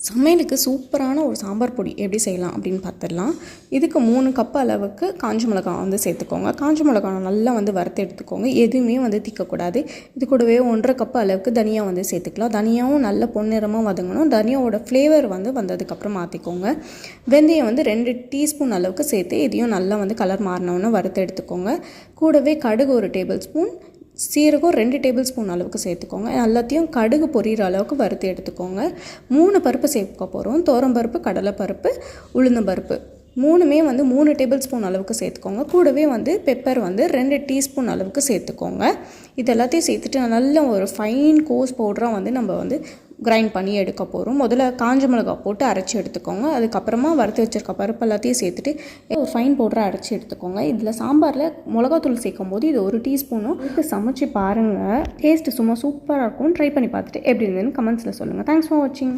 சமையலுக்கு சூப்பரான ஒரு சாம்பார் பொடி எப்படி செய்யலாம் அப்படின்னு பார்த்துடலாம். இதுக்கு 3 கப் அளவுக்கு காஞ்ச மிளகாய் வந்து சேர்த்துக்கோங்க. காஞ்ச மிளகாய் நல்லா வந்து வறுத்து எடுத்துக்கோங்க. எதுவுமே வந்து திக்கக்கூடாது. இது கூடவே 1.5 கப் அளவுக்கு தனியா வந்து சேர்த்துக்கலாம். தனியாவும் நல்ல பொன்னிறமாக வதங்கணும். தனியாவோட ஃப்ளேவர் வந்து வந்ததுக்கப்புறம் மாற்றிக்கோங்க. வெந்தயம் வந்து 2 டீஸ்பூன் அளவுக்கு சேர்த்து இதையும் நல்லா வந்து கலர் மாறினோன்னு வறுத்து எடுத்துக்கோங்க. கூடவே கடுகு 1 டேபிள் ஸ்பூன், சீரகம் 2 டேபிள் ஸ்பூன் அளவுக்கு சேர்த்துக்கோங்க. எல்லாத்தையும் கடுகு பொரியிற அளவுக்கு வறுத்து எடுத்துக்கோங்க. 3 பருப்பு சேர்க்க போகிறோம். துவரம்பருப்பு, கடலைப்பருப்பு, உளுந்தம்பருப்பு 3மே வந்து 3 டேபிள் ஸ்பூன் அளவுக்கு சேர்த்துக்கோங்க. கூடவே வந்து பெப்பர் வந்து 2 டீஸ்பூன் அளவுக்கு சேர்த்துக்கோங்க. இது எல்லாத்தையும் சேர்த்துட்டு நல்ல ஒரு ஃபைன் கோஸ் பவுடராக வந்து நம்ம வந்து கிரைண்ட் பண்ணி எடுக்க போகிறோம். முதல்ல காஞ்ச மிளகாய் போட்டு அரைச்சி எடுத்துக்கோங்க. அதுக்கப்புறமா வறுத்து வச்சுருக்க பருப்பு எல்லாத்தையும் சேர்த்துட்டு ஒரு ஃபைன் பவுடராக அரைச்சி எடுத்துக்கோங்க. இதில் சாம்பாரில் மிளகாத்தூள் சேர்க்கும் போது இது 1 டீஸ்பூனும் இது சமைச்சு பாருங்கள். டேஸ்ட்டு சும்மா சூப்பராக இருக்கும். ட்ரை பண்ணி பார்த்துட்டு எப்படி இருந்ததுன்னு கமெண்ட்ஸில் சொல்லுங்கள். தேங்க்ஸ் ஃபார் வாட்சிங்.